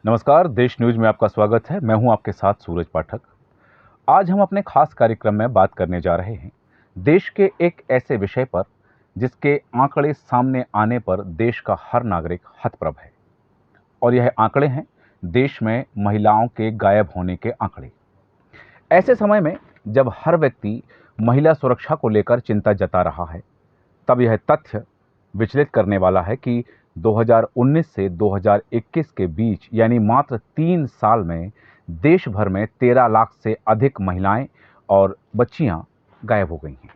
नमस्कार, देश न्यूज में आपका स्वागत है। मैं हूं आपके साथ सूरज पाठक। आज हम अपने खास कार्यक्रम में बात करने जा रहे हैं देश के एक ऐसे विषय पर जिसके आंकड़े सामने आने पर देश का हर नागरिक हतप्रभ है। और यह आंकड़े हैं देश में महिलाओं के गायब होने के आंकड़े। ऐसे समय में जब हर व्यक्ति महिला सुरक्षा को लेकर चिंता जता रहा है, तब यह तथ्य विचलित करने वाला है कि 2019 से 2021 के बीच यानी मात्र 3 साल में देश भर में 13 लाख से अधिक महिलाएं और बच्चियां गायब हो गई हैं।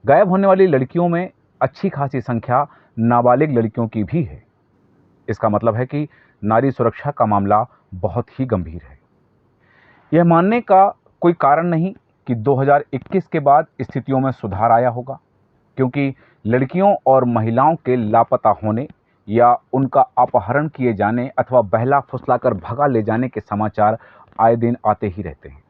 गायब होने वाली लड़कियों में अच्छी खासी संख्या नाबालिग लड़कियों की भी है। इसका मतलब है कि नारी सुरक्षा का मामला बहुत ही गंभीर है। यह मानने का कोई कारण नहीं कि 2021 के बाद स्थितियों में सुधार आया होगा, क्योंकि लड़कियों और महिलाओं के लापता होने या उनका अपहरण किए जाने अथवा बहला फुसलाकर भगा ले जाने के समाचार आए दिन आते ही रहते हैं।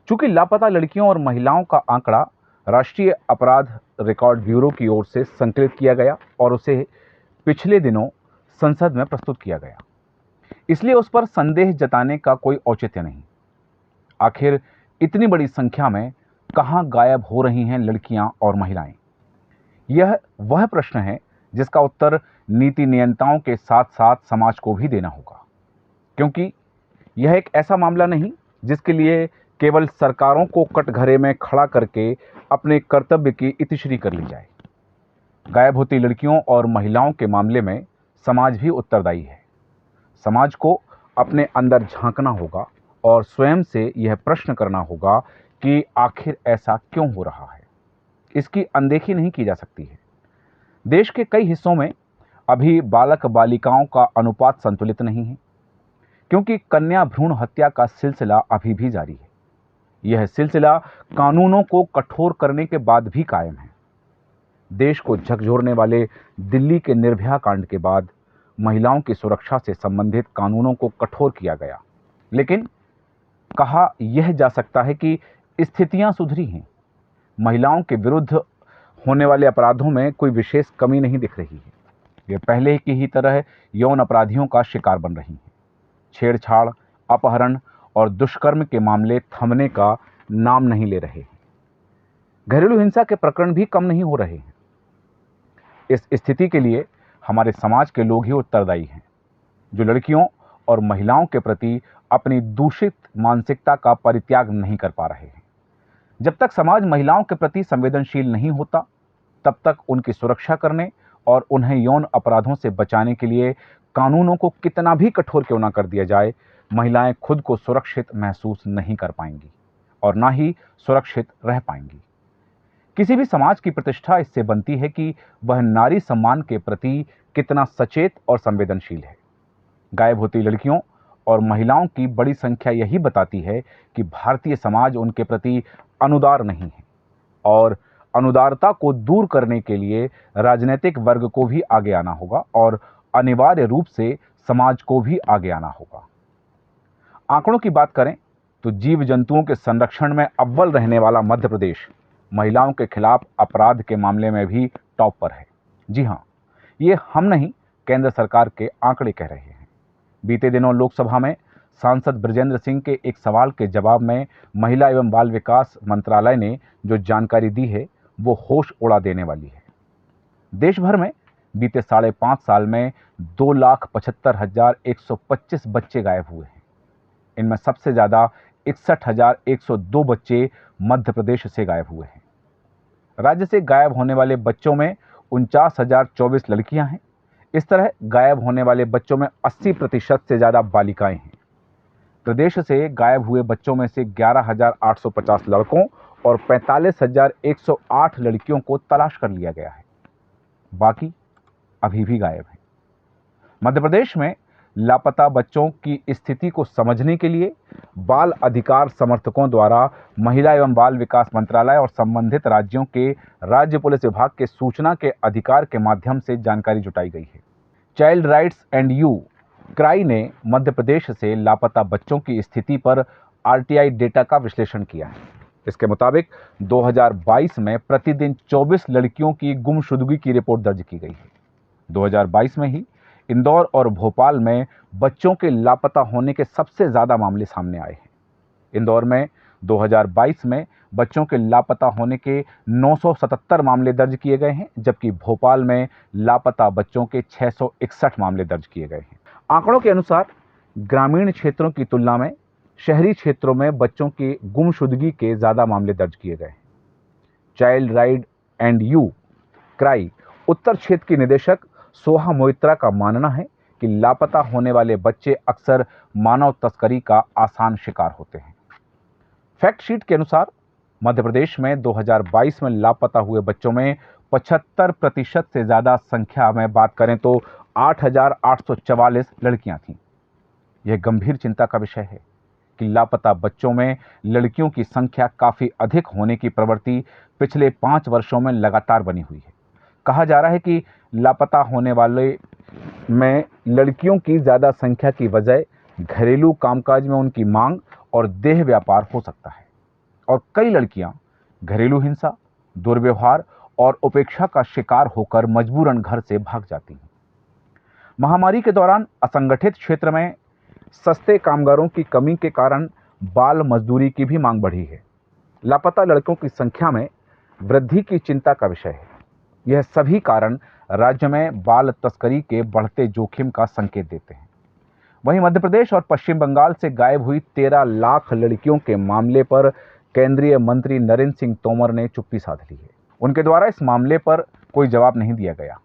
चूंकि लापता लड़कियों और महिलाओं का आंकड़ा राष्ट्रीय अपराध रिकॉर्ड ब्यूरो की ओर से संकलित किया गया और उसे पिछले दिनों संसद में प्रस्तुत किया गया, इसलिए उस पर संदेह जताने का कोई औचित्य नहीं। आखिर इतनी बड़ी संख्या में कहां गायब हो रही हैं लड़कियां और महिलाएं? यह वह प्रश्न है जिसका उत्तर नीति नियंताओं के साथ साथ समाज को भी देना होगा, क्योंकि यह एक ऐसा मामला नहीं जिसके लिए केवल सरकारों को कटघरे में खड़ा करके अपने कर्तव्य की इतिश्री कर ली जाए। गायब होती लड़कियों और महिलाओं के मामले में समाज भी उत्तरदायी है। समाज को अपने अंदर झांकना होगा और स्वयं से यह प्रश्न करना होगा कि आखिर ऐसा क्यों हो रहा है। इसकी अनदेखी नहीं की जा सकती है। देश के कई हिस्सों में अभी बालक बालिकाओं का अनुपात संतुलित नहीं है, क्योंकि कन्या भ्रूण हत्या का सिलसिला अभी भी जारी है। यह सिलसिला कानूनों को कठोर करने के बाद भी कायम है। देश को झकझोरने वाले दिल्ली के निर्भया कांड के बाद महिलाओं की सुरक्षा से संबंधित कानूनों को कठोर किया गया, लेकिन कहा यह जा सकता है कि स्थितियां सुधरी हैं। महिलाओं के विरुद्ध होने वाले अपराधों में कोई विशेष कमी नहीं दिख रही है। वे पहले की ही तरह यौन अपराधियों का शिकार बन रही हैं। छेड़छाड़, अपहरण और दुष्कर्म के मामले थमने का नाम नहीं ले रहे हैं। घरेलू हिंसा के प्रकरण भी कम नहीं हो रहे हैं। इस स्थिति के लिए हमारे समाज के लोग ही उत्तरदायी हैं, जो लड़कियों और महिलाओं के प्रति अपनी दूषित मानसिकता का परित्याग नहीं कर पा रहे हैं। जब तक समाज महिलाओं के प्रति संवेदनशील नहीं होता, तब तक उनकी सुरक्षा करने और उन्हें यौन अपराधों से बचाने के लिए कानूनों को कितना भी कठोर क्यों ना कर दिया जाए, महिलाएं खुद को सुरक्षित महसूस नहीं कर पाएंगी और ना ही सुरक्षित रह पाएंगी। किसी भी समाज की प्रतिष्ठा इससे बनती है कि वह नारी सम्मान के प्रति कितना सचेत और संवेदनशील है। गायब होती लड़कियों और महिलाओं की बड़ी संख्या यही बताती है कि भारतीय समाज उनके प्रति अनुदार नहीं है, और अनुदारता को दूर करने के लिए राजनीतिक वर्ग को भी आगे आना होगा और अनिवार्य रूप से समाज को भी आगे आना होगा। आंकड़ों की बात करें तो जीव जंतुओं के संरक्षण में अव्वल रहने वाला मध्य प्रदेश महिलाओं के खिलाफ अपराध के मामले में भी टॉप पर है। जी हाँ, ये हम नहीं, केंद्र सरकार के आंकड़े कह रहे हैं। बीते दिनों लोकसभा में सांसद ब्रजेंद्र सिंह के एक सवाल के जवाब में महिला एवं बाल विकास मंत्रालय ने जो जानकारी दी है वो होश उड़ा देने वाली है। देश भर में बीते 5.5 साल में 2,75,125 बच्चे गायब हुए हैं। इनमें सबसे ज्यादा 61,102 बच्चे मध्य प्रदेश से गायब हुए हैं। राज्य से गायब होने वाले बच्चों में 49,024 लड़कियां हैं। इस तरह गायब होने वाले बच्चों में 80% से ज्यादा बालिकाएं हैं। प्रदेश से गायब हुए बच्चों में से 11,850 लड़कों और 45,108 लड़कियों को तलाश कर लिया गया है। बाकी अभी भी गायब हैं। मध्य प्रदेश में लापता बच्चों की स्थिति को समझने के लिए बाल अधिकार समर्थकों द्वारा महिला एवं बाल विकास मंत्रालय और संबंधित राज्यों के राज्य पुलिस विभाग के सूचना के अधिकार के माध्यम से जानकारी जुटाई गई है। Child rights and you cry ने मध्य प्रदेश से लापता बच्चों की स्थिति पर आरटीआई डेटा का विश्लेषण किया है। इसके मुताबिक 2022 में प्रतिदिन 24 लड़कियों की गुमशुदगी की रिपोर्ट दर्ज की गई है। 2022 में ही इंदौर और भोपाल में बच्चों के लापता होने के सबसे ज़्यादा मामले सामने आए हैं। इंदौर में 2022 में बच्चों के लापता होने के 977 मामले दर्ज किए गए हैं, जबकि भोपाल में लापता बच्चों के 661 मामले दर्ज किए गए हैं। आंकड़ों के अनुसार ग्रामीण क्षेत्रों की तुलना में शहरी क्षेत्रों में बच्चों की गुमशुदगी के ज़्यादा मामले दर्ज किए गए हैं। Child right and you CRY उत्तर क्षेत्र की निदेशक सोहा मोइत्रा का मानना है कि लापता होने वाले बच्चे अक्सर मानव तस्करी का आसान शिकार होते हैं। फैक्ट शीट के अनुसार मध्य प्रदेश में 2022 में लापता हुए बच्चों में 75% से ज़्यादा संख्या में बात करें तो 8,844 लड़कियां थीं। यह गंभीर चिंता का विषय है कि लापता बच्चों में लड़कियों की संख्या काफ़ी अधिक होने की प्रवृत्ति पिछले 5 वर्षों में लगातार बनी हुई है। कहा जा रहा है कि लापता होने वाले में लड़कियों की ज़्यादा संख्या की वजह घरेलू कामकाज में उनकी मांग और देह व्यापार हो सकता है, और कई लड़कियां घरेलू हिंसा, दुर्व्यवहार और उपेक्षा का शिकार होकर मजबूरन घर से भाग जाती हैं। महामारी के दौरान असंगठित क्षेत्र में सस्ते कामगारों की कमी के कारण बाल मजदूरी की भी मांग बढ़ी है। लापता लड़कों की संख्या में वृद्धि की चिंता का विषय है। यह सभी कारण राज्य में बाल तस्करी के बढ़ते जोखिम का संकेत देते हैं। वहीं मध्य प्रदेश और पश्चिम बंगाल से गायब हुई 13 लाख लड़कियों के मामले पर केंद्रीय मंत्री नरेंद्र सिंह तोमर ने चुप्पी साध ली है। उनके द्वारा इस मामले पर कोई जवाब नहीं दिया गया।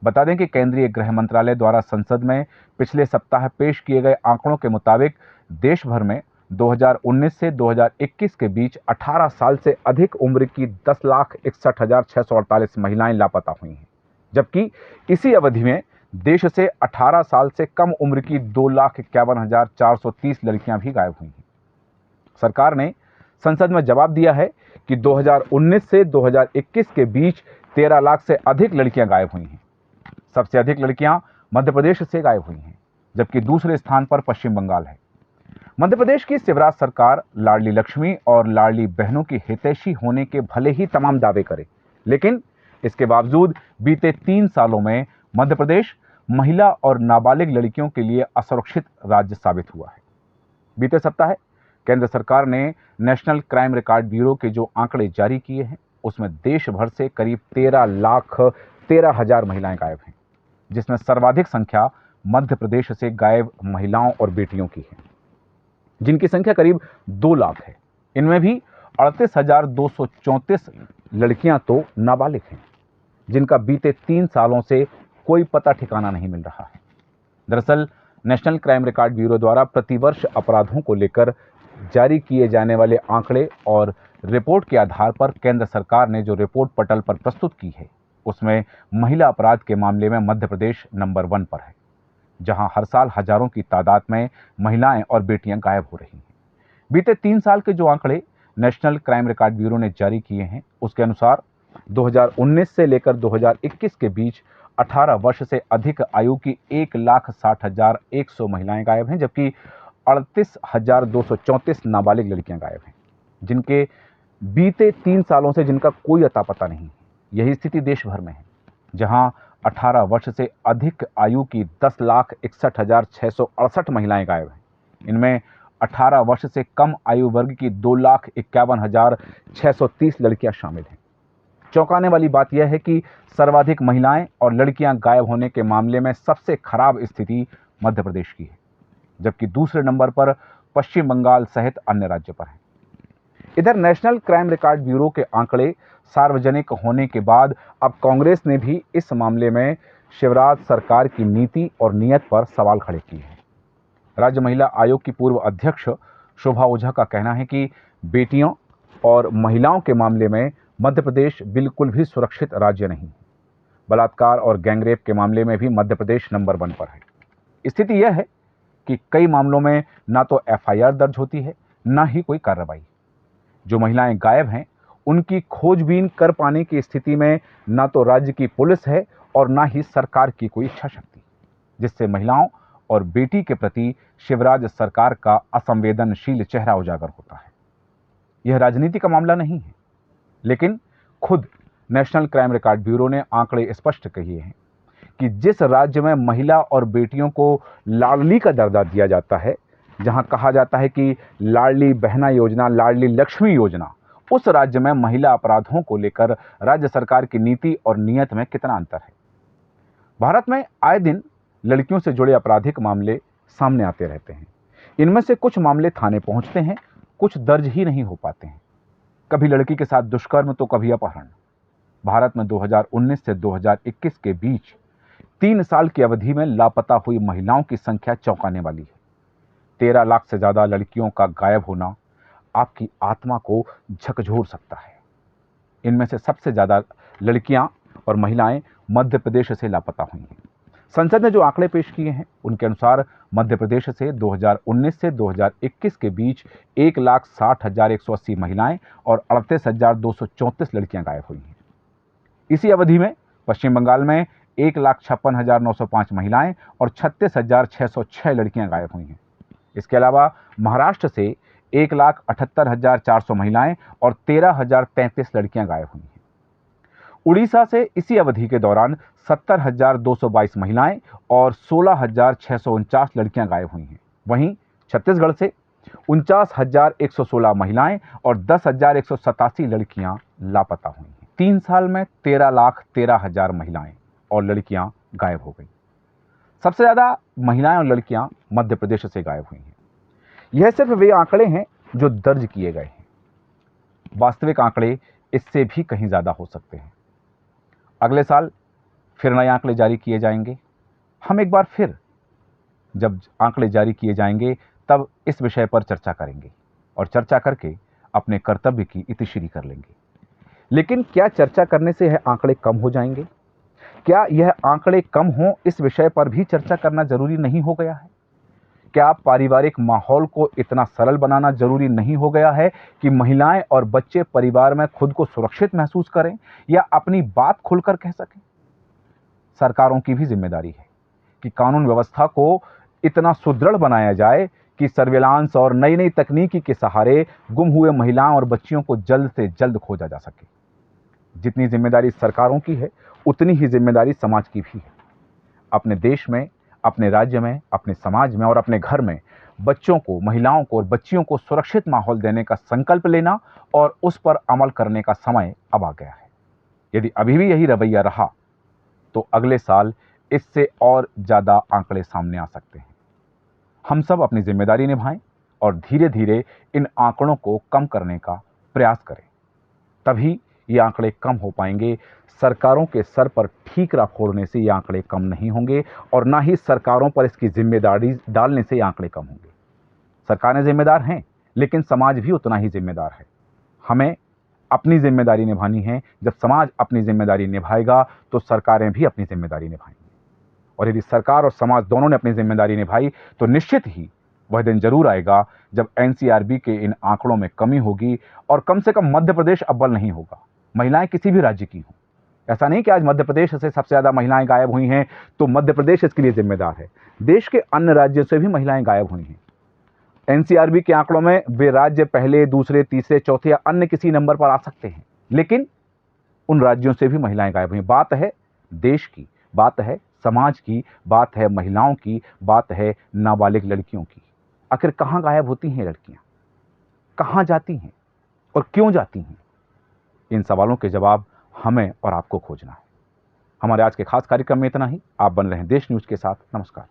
बता दें कि केंद्रीय गृह मंत्रालय द्वारा संसद में पिछले सप्ताह पेश किए गए आंकड़ों के मुताबिक देश भर में 2019 से 2021 के बीच 18 साल से अधिक उम्र की 10,61,648 महिलाएं लापता हुई हैं, जबकि इसी अवधि में देश से 18 साल से कम उम्र की 2,51,430 लड़कियां भी गायब हुई हैं। सरकार ने संसद में जवाब दिया है कि 2019 से 2021 के बीच 13 लाख से अधिक लड़कियां गायब हुई हैं। सबसे अधिक लड़कियां मध्य प्रदेश से गायब हुई हैं, जबकि दूसरे स्थान पर पश्चिम बंगाल है। मध्य प्रदेश की शिवराज सरकार लाडली लक्ष्मी और लाडली बहनों की हितैषी होने के भले ही तमाम दावे करे, लेकिन इसके बावजूद बीते 3 सालों में मध्य प्रदेश महिला और नाबालिग लड़कियों के लिए असुरक्षित राज्य साबित हुआ है। बीते सप्ताह केंद्र सरकार ने नेशनल क्राइम रिकॉर्ड ब्यूरो के जो आंकड़े जारी किए हैं, उसमें देश भर से करीब 13,13,000 महिलाएं गायब हैं, जिसमें सर्वाधिक संख्या मध्य प्रदेश से गायब महिलाओं और बेटियों की है, जिनकी संख्या करीब 2 लाख है। इनमें भी 38,234 लड़कियां तो नाबालिग हैं, जिनका बीते 3 सालों से कोई पता ठिकाना नहीं मिल रहा है। दरअसल नेशनल क्राइम रिकॉर्ड ब्यूरो द्वारा प्रतिवर्ष अपराधों को लेकर जारी किए जाने वाले आंकड़े और रिपोर्ट के आधार पर केंद्र सरकार ने जो रिपोर्ट पटल पर प्रस्तुत की है, उसमें महिला अपराध के मामले में मध्य प्रदेश नंबर 1 पर है, जहां हर साल हजारों की तादाद में महिलाएं और बेटियां गायब हो रही हैं। बीते 3 साल के जो आंकड़े नेशनल क्राइम रिकॉर्ड ब्यूरो ने जारी किए हैं, उसके अनुसार 2019 से लेकर 2021 के बीच 18 वर्ष से अधिक आयु की 1,60,100 महिलाएं गायब हैं, जबकि 38,234 नाबालिग लड़कियां गायब हैं, जिनके बीते 3 सालों से जिनका कोई अता पता नहीं है। यही स्थिति देश भर में है, जहां 18 वर्ष से अधिक आयु की 10,61,668 महिलाएं गायब हैं। इनमें 18 वर्ष से कम आयु वर्ग की 2,51,630 लड़कियां शामिल हैं। चौंकाने वाली बात यह है कि सर्वाधिक महिलाएं और लड़कियां गायब होने के मामले में सबसे खराब स्थिति मध्य प्रदेश की है, जबकि दूसरे नंबर पर पश्चिम बंगाल सहित अन्य राज्य पर है। इधर नेशनल क्राइम रिकॉर्ड ब्यूरो के आंकड़े सार्वजनिक होने के बाद अब कांग्रेस ने भी इस मामले में शिवराज सरकार की नीति और नीयत पर सवाल खड़े किए हैं। राज्य महिला आयोग की पूर्व अध्यक्ष शोभा ओझा का कहना है कि बेटियों और महिलाओं के मामले में मध्य प्रदेश बिल्कुल भी सुरक्षित राज्य नहीं है। बलात्कार और गैंगरेप के मामले में भी मध्य प्रदेश नंबर 1 पर है। स्थिति यह है कि कई मामलों में ना तो एफआईआर दर्ज होती है, ना ही कोई कार्रवाई। जो महिलाएं गायब हैं, उनकी खोजबीन कर पाने की स्थिति में ना तो राज्य की पुलिस है और ना ही सरकार की कोई इच्छा शक्ति, जिससे महिलाओं और बेटी के प्रति शिवराज सरकार का असंवेदनशील चेहरा उजागर होता है। यह राजनीति का मामला नहीं है, लेकिन खुद नेशनल क्राइम रिकॉर्ड ब्यूरो ने आंकड़े स्पष्ट किए हैं कि जिस राज्य में महिला और बेटियों को लाडली का दर्जा दिया जाता है, जहां कहा जाता है कि लाडली बहना योजना, लाडली लक्ष्मी योजना, उस राज्य में महिला अपराधों को लेकर राज्य सरकार की नीति और नीयत में कितना अंतर है। भारत में आए दिन लड़कियों से जुड़े आपराधिक मामले सामने आते रहते हैं। इनमें से कुछ मामले थाने पहुंचते हैं, कुछ दर्ज ही नहीं हो पाते हैं। कभी लड़की के साथ दुष्कर्म तो कभी अपहरण। भारत में 2019 से 2021 के बीच 3 साल की अवधि में लापता हुई महिलाओं की संख्या चौंकाने वाली है। 13 लाख से ज्यादा लड़कियों का गायब होना आपकी आत्मा को झकझोर सकता है। इनमें से सबसे ज्यादा लड़कियां और महिलाएं मध्य प्रदेश से लापता हुई हैं। संसद ने जो आंकड़े पेश किए हैं उनके अनुसार मध्य प्रदेश से 2019 से 2021 के बीच 1,60,180 महिलाएं और 38,234 लड़कियां गायब हुई हैं। इसी अवधि में पश्चिम बंगाल में 1,56,905 महिलाएं और 36,606 लड़कियां गायब हुई हैं। इसके अलावा महाराष्ट्र से 1,78,400 महिलाएं और 13,033 लड़कियां गायब हुई हैं। उड़ीसा से इसी अवधि के दौरान 70,222 महिलाएं और 16,649 लड़कियां गायब हुई हैं। वहीं छत्तीसगढ़ से 49,116 महिलाएं और 10,187 लड़कियां लापता हुई हैं। 3 साल में 13,13,000 महिलाएं और लड़कियां गायब हो गई। सबसे ज्यादा महिलाएं और लड़कियां मध्य प्रदेश से गायब हुई हैं। यह सिर्फ वे आंकड़े हैं जो दर्ज किए गए हैं। वास्तविक आंकड़े इससे भी कहीं ज्यादा हो सकते हैं। अगले साल फिर नए आंकड़े जारी किए जाएंगे। हम एक बार फिर जब आंकड़े जारी किए जाएंगे तब इस विषय पर चर्चा करेंगे और चर्चा करके अपने कर्तव्य की इतिश्री कर लेंगे। लेकिन क्या चर्चा करने से यह आंकड़े कम हो जाएंगे? क्या यह आंकड़े कम हों इस विषय पर भी चर्चा करना जरूरी नहीं हो गया है? क्या पारिवारिक माहौल को इतना सरल बनाना जरूरी नहीं हो गया है कि महिलाएं और बच्चे परिवार में खुद को सुरक्षित महसूस करें या अपनी बात खुलकर कह सकें? सरकारों की भी जिम्मेदारी है कि कानून व्यवस्था को इतना सुदृढ़ बनाया जाए कि सर्विलांस और नई नई तकनीकी के सहारे गुम हुए महिलाओं और बच्चियों को जल्द से जल्द खोजा जा सके। जितनी जिम्मेदारी सरकारों की है उतनी ही जिम्मेदारी समाज की भी है। अपने देश में, अपने राज्य में, अपने समाज में और अपने घर में बच्चों को, महिलाओं को और बच्चियों को सुरक्षित माहौल देने का संकल्प लेना और उस पर अमल करने का समय अब आ गया है। यदि अभी भी यही रवैया रहा तो अगले साल इससे और ज्यादा आंकड़े सामने आ सकते हैं। हम सब अपनी जिम्मेदारी निभाएं और धीरे धीरे इन आंकड़ों को कम करने का प्रयास करें। तभी ये आंकड़े कम हो पाएंगे। सरकारों के सर पर ठीकरा फोड़ने से ये आंकड़े कम नहीं होंगे और ना ही सरकारों पर इसकी जिम्मेदारी डालने से ये आंकड़े कम होंगे। सरकारें जिम्मेदार हैं, लेकिन समाज भी उतना ही जिम्मेदार है। हमें अपनी जिम्मेदारी निभानी है। जब समाज अपनी जिम्मेदारी निभाएगा तो सरकारें भी अपनी जिम्मेदारी निभाएंगी। और यदि सरकार और समाज दोनों ने अपनी जिम्मेदारी निभाई तो निश्चित ही वह दिन जरूर आएगा जब एनसीआरबी के इन आंकड़ों में कमी होगी और कम से कम मध्य प्रदेश अव्वल नहीं होगा। महिलाएं किसी भी राज्य की हों। ऐसा नहीं कि आज मध्य प्रदेश से सबसे ज्यादा महिलाएं गायब हुई हैं तो मध्य प्रदेश इसके लिए जिम्मेदार है। देश के अन्य राज्यों से भी महिलाएं गायब हुई हैं। एनसीआरबी के आंकड़ों में वे राज्य पहले, दूसरे, तीसरे, चौथे या अन्य किसी नंबर पर आ सकते हैं, लेकिन उन राज्यों से भी महिलाएं गायब हुई। बात है देश की, बात है समाज की, बात है महिलाओं की, बात है नाबालिग लड़कियों की। आखिर कहां गायब होती हैं लड़कियां, कहां जाती हैं और क्यों जाती हैं? इन सवालों के जवाब हमें और आपको खोजना है। हमारे आज के खास कार्यक्रम में इतना ही। आप बन रहे हैं देश न्यूज के साथ। नमस्कार।